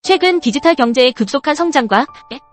최근 디지털 경제의 급속한 성장과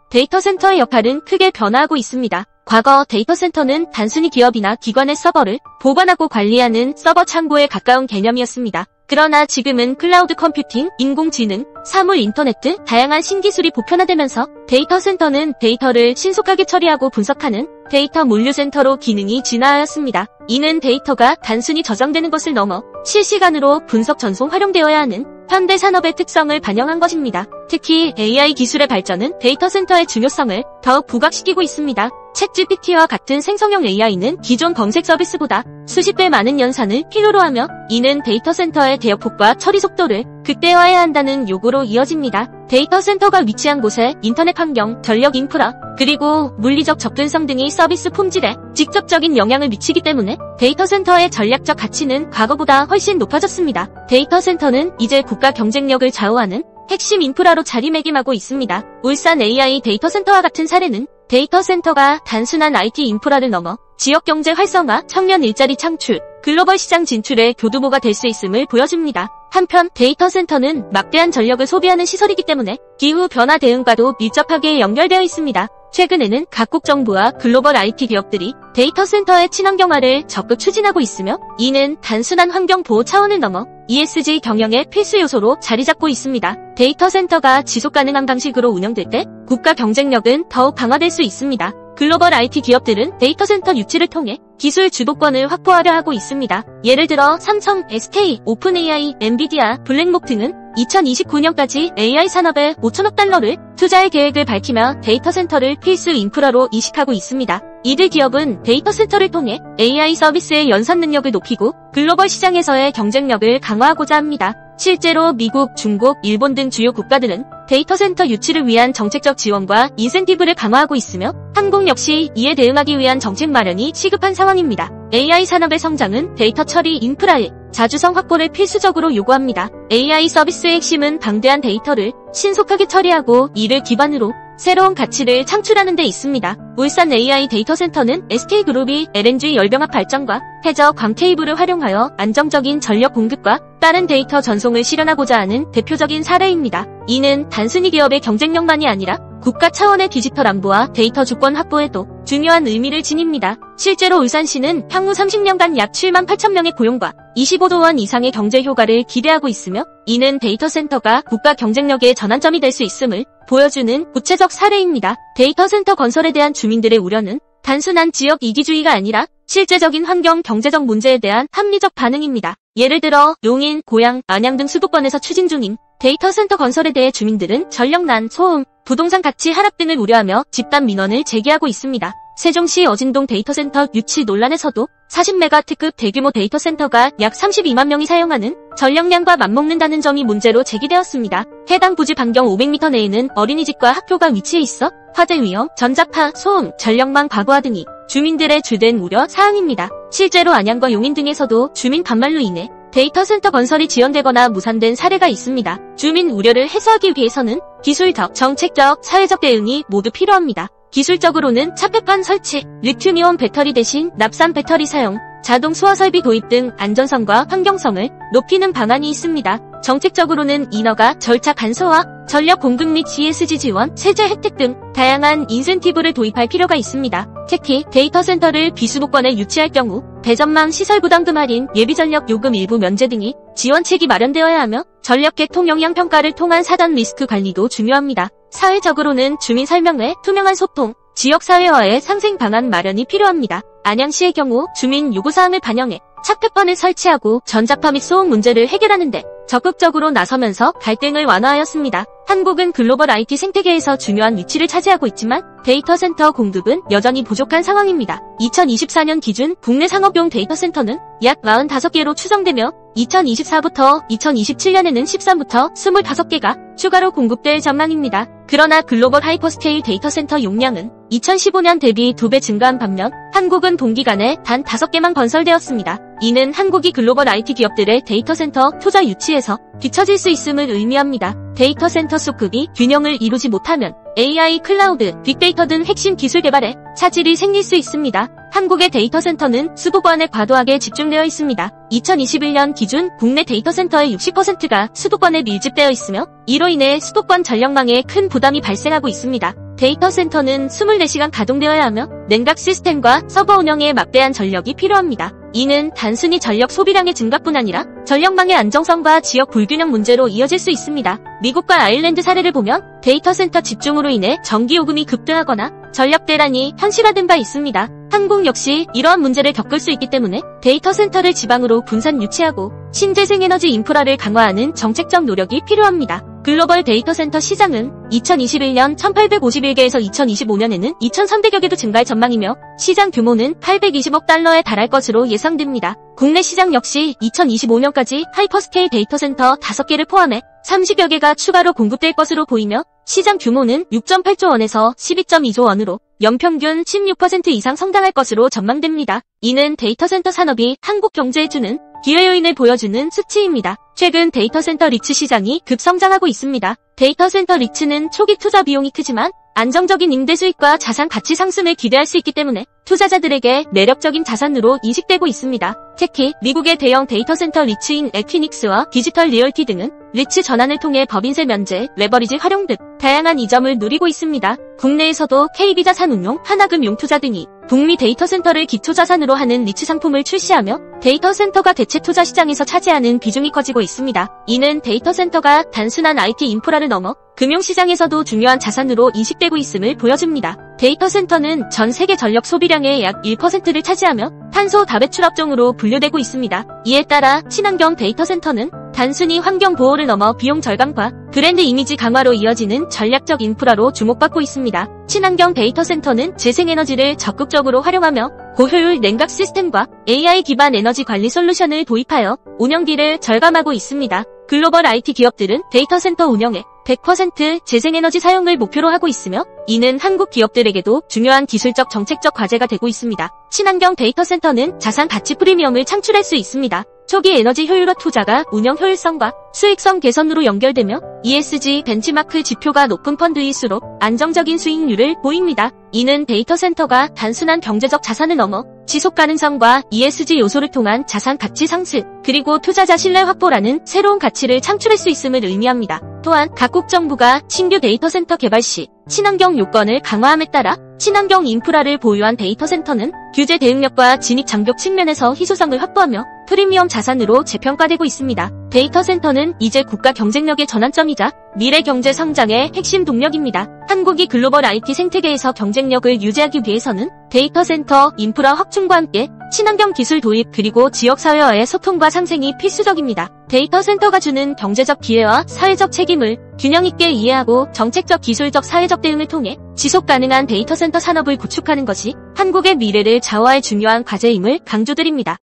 데이터 센터의 역할은 크게 변화하고 있습니다. 과거 데이터 센터는 단순히 기업이나 기관의 서버를 보관하고 관리하는 서버 창고에 가까운 개념이었습니다. 그러나 지금은 클라우드 컴퓨팅, 인공지능, 사물 인터넷 등 다양한 신기술이 보편화되면서 데이터 센터는 데이터를 신속하게 처리하고 분석하는 데이터 물류센터로 기능이 진화하였습니다. 이는 데이터가 단순히 저장되는 것을 넘어 실시간으로 분석 전송 활용되어야 하는 현대 산업의 특성을 반영한 것입니다. 특히 AI 기술의 발전은 데이터 센터의 중요성을 더욱 부각시키고 있습니다. 챗GPT와 같은 생성형 AI는 기존 검색 서비스보다 수십 배 많은 연산을 필요로 하며 이는 데이터 센터의 대역폭과 처리 속도를 극대화해야 한다는 요구로 이어집니다. 데이터 센터가 위치한 곳에 인터넷 환경, 전력 인프라, 그리고 물리적 접근성 등이 서비스 품질에 직접적인 영향을 미치기 때문에 데이터 센터의 전략적 가치는 과거보다 훨씬 높아졌습니다. 데이터 센터는 이제 국가 경쟁력을 좌우하는 핵심 인프라로 자리매김하고 있습니다. 울산 AI 데이터 센터와 같은 사례는 데이터 센터가 단순한 IT 인프라를 넘어 지역 경제 활성화, 청년 일자리 창출, 글로벌 시장 진출의 교두보가 될 수 있음을 보여줍니다. 한편 데이터 센터는 막대한 전력을 소비하는 시설이기 때문에 기후 변화 대응과도 밀접하게 연결되어 있습니다. 최근에는 각국 정부와 글로벌 IT 기업들이 데이터 센터의 친환경화를 적극 추진하고 있으며 이는 단순한 환경 보호 차원을 넘어 ESG 경영의 필수 요소로 자리 잡고 있습니다. 데이터 센터가 지속 가능한 방식으로 운영될 때 국가 경쟁력은 더욱 강화될 수 있습니다. 글로벌 IT 기업들은 데이터 센터 유치를 통해 기술 주도권을 확보하려 하고 있습니다. 예를 들어 삼성, SK, 오픈AI, 엔비디아, 블랙록 등은 2029년까지 AI 산업에 5천억 달러를 투자할 계획을 밝히며 데이터 센터를 필수 인프라로 인식하고 있습니다. 이들 기업은 데이터 센터를 통해 AI 서비스의 연산 능력을 높이고 글로벌 시장에서의 경쟁력을 강화하고자 합니다. 실제로 미국, 중국, 일본 등 주요 국가들은 데이터 센터 유치를 위한 정책적 지원과 인센티브를 강화하고 있으며 한국 역시 이에 대응하기 위한 정책 마련이 시급한 상황입니다. AI 산업의 성장은 데이터 처리 인프라의 자주성 확보를 필수적으로 요구합니다. AI 서비스의 핵심은 방대한 데이터를 신속하게 처리하고 이를 기반으로 새로운 가치를 창출하는 데 있습니다. 울산 AI 데이터 센터는 SK그룹이 LNG 열병합 발전과 해저 광 케이블을 활용하여 안정적인 전력 공급과 빠른 데이터 전송을 실현하고자 하는 대표적인 사례입니다. 이는 단순히 기업의 경쟁력만이 아니라 국가 차원의 디지털 안보와 데이터 주권 확보에도 중요한 의미를 지닙니다. 실제로 울산시는 향후 30년간 약 7만 8천 명의 고용과 25조 원 이상의 경제 효과를 기대하고 있으며 이는 데이터 센터가 국가 경쟁력의 전환점이 될 수 있음을 보여주는 구체적 사례입니다. 데이터 센터 건설에 대한 주민들의 우려는 단순한 지역 이기주의가 아니라 실제적인 환경 경제적 문제에 대한 합리적 반응입니다. 예를 들어 용인, 고양, 안양 등 수도권에서 추진 중인 데이터 센터 건설에 대해 주민들은 전력난, 소음, 부동산 가치 하락 등을 우려하며 집단 민원을 제기하고 있습니다. 세종시 어진동 데이터 센터 유치 논란에서도 40메가 특급 대규모 데이터 센터가 약 32만 명이 사용하는 전력량과 맞먹는다는 점이 문제로 제기되었습니다. 해당 부지 반경 500m 내에는 어린이집과 학교가 위치해 있어 화재 위험, 전자파, 소음, 전력망 과부하 등이 주민들의 주된 우려 사항입니다. 실제로 안양과 용인 등에서도 주민 반발로 인해 데이터 센터 건설이 지연되거나 무산된 사례가 있습니다. 주민 우려를 해소하기 위해서는 기술적, 정책적, 사회적 대응이 모두 필요합니다. 기술적으로는 차폐판 설치, 리튬이온 배터리 대신 납산 배터리 사용, 자동 수화 설비 도입 등 안전성과 환경성을 높이는 방안이 있습니다. 정책적으로는 인허가, 절차 간소화, 전력 공급 및 ESG 지원, 세제 혜택 등 다양한 인센티브를 도입할 필요가 있습니다. 특히 데이터 센터를 비수도권에 유치할 경우 배전망 시설 부담금 할인, 예비전력 요금 일부 면제 등이 지원책이 마련되어야 하며 전력 개통 영향 평가를 통한 사전 리스크 관리도 중요합니다. 사회적으로는 주민 설명회, 투명한 소통, 지역사회와의 상생 방안 마련이 필요합니다. 안양시의 경우 주민 요구사항을 반영해 차폐판을 설치하고 전자파 및 소음 문제를 해결하는 데 적극적으로 나서면서 갈등을 완화하였습니다. 한국은 글로벌 IT 생태계에서 중요한 위치를 차지하고 있지만 데이터 센터 공급은 여전히 부족한 상황입니다. 2024년 기준 국내 상업용 데이터 센터는 약 45개로 추정되며 2024부터 2027년에는 13부터 25개가 추가로 공급될 전망입니다. 그러나 글로벌 하이퍼스케일 데이터 센터 용량은 2015년 대비 2배 증가한 반면 한국은 동기간에 단 5개만 건설되었습니다. 이는 한국이 글로벌 IT 기업들의 데이터 센터 투자 유치에서 뒤처질 수 있음을 의미합니다. 데이터 센터 수급이 균형을 이루지 못하면 AI, 클라우드, 빅데이터 등 핵심 기술 개발에 차질이 생길 수 있습니다. 한국의 데이터 센터는 수도권에 과도하게 집중되어 있습니다. 2021년 기준 국내 데이터 센터의 60%가 수도권에 밀집되어 있으며 이로 인해 수도권 전력망에 큰 부담이 발생하고 있습니다. 데이터 센터는 24시간 가동되어야 하며 냉각 시스템과 서버 운영에 막대한 전력이 필요합니다. 이는 단순히 전력 소비량의 증가뿐 아니라 전력망의 안정성과 지역 불균형 문제로 이어질 수 있습니다. 미국과 아일랜드 사례를 보면 데이터 센터 집중으로 인해 전기요금이 급등하거나 전력 대란이 현실화된 바 있습니다. 한국 역시 이러한 문제를 겪을 수 있기 때문에 데이터 센터를 지방으로 분산 유치하고 신재생에너지 인프라를 강화하는 정책적 노력이 필요합니다. 글로벌 데이터 센터 시장은 2021년 1851개에서 2025년에는 2300여 개로 증가할 전망이며 시장 규모는 820억 달러에 달할 것으로 예상됩니다. 국내 시장 역시 2025년까지 하이퍼스케일 데이터 센터 5개를 포함해 30여 개가 추가로 공급될 것으로 보이며 시장 규모는 6.8조 원에서 12.2조 원으로 연평균 16% 이상 성장할 것으로 전망됩니다. 이는 데이터 센터 산업이 한국 경제에 주는 기회 요인을 보여주는 수치입니다. 최근 데이터 센터 리츠 시장이 급성장하고 있습니다. 데이터 센터 리츠는 초기 투자 비용이 크지만 안정적인 임대 수익과 자산 가치 상승을 기대할 수 있기 때문에 투자자들에게 매력적인 자산으로 인식되고 있습니다. 특히 미국의 대형 데이터 센터 리츠인 에퀴닉스와 디지털 리얼티 등은 리츠 전환을 통해 법인세 면제, 레버리지 활용 등 다양한 이점을 누리고 있습니다. 국내에서도 KB자산운용, 하나금융투자 등이 북미 데이터 센터를 기초자산으로 하는 리츠 상품을 출시하며 데이터 센터가 대체 투자 시장에서 차지하는 비중이 커지고 있습니다. 이는 데이터 센터가 단순한 IT 인프라를 넘어 금융시장에서도 중요한 자산으로 인식되고 있음을 보여줍니다. 데이터 센터는 전 세계 전력 소비량의 약 1%를 차지하며 탄소 다배출 업종으로 분류되고 있습니다. 이에 따라 친환경 데이터 센터는 단순히 환경 보호를 넘어 비용 절감과 브랜드 이미지 강화로 이어지는 전략적 인프라로 주목받고 있습니다. 친환경 데이터 센터는 재생에너지를 적극적으로 활용하며 고효율 냉각 시스템과 AI 기반 에너지 관리 솔루션을 도입하여 운영비를 절감하고 있습니다. 글로벌 IT 기업들은 데이터 센터 운영에 100% 재생에너지 사용을 목표로 하고 있으며 이는 한국 기업들에게도 중요한 기술적 정책적 과제가 되고 있습니다. 친환경 데이터 센터는 자산 가치 프리미엄을 창출할 수 있습니다. 초기 에너지 효율화 투자가 운영 효율성과 수익성 개선으로 연결되며 ESG 벤치마크 지표가 높은 펀드일수록 안정적인 수익률을 보입니다. 이는 데이터 센터가 단순한 경제적 자산을 넘어 지속 가능성과 ESG 요소를 통한 자산 가치 상승, 그리고 투자자 신뢰 확보라는 새로운 가치를 창출할 수 있음을 의미합니다. 또한 각국 정부가 신규 데이터 센터 개발 시 친환경 요건을 강화함에 따라 친환경 인프라를 보유한 데이터 센터는 규제 대응력과 진입 장벽 측면에서 희소성을 확보하며 프리미엄 자산으로 재평가되고 있습니다. 데이터 센터는 이제 국가 경쟁력의 전환점이자 미래 경제 성장의 핵심 동력입니다. 한국이 글로벌 IT 생태계에서 경쟁력을 유지하기 위해서는 데이터 센터 인프라 확충과 함께 친환경 기술 도입 그리고 지역사회와의 소통과 상생이 필수적입니다. 데이터 센터가 주는 경제적 기회와 사회적 책임을 균형 있게 이해하고 정책적 기술적 사회적 대응을 통해 지속 가능한 데이터 센터 산업을 구축하는 것이 한국의 미래를 좌우할 중요한 과제임을 강조드립니다.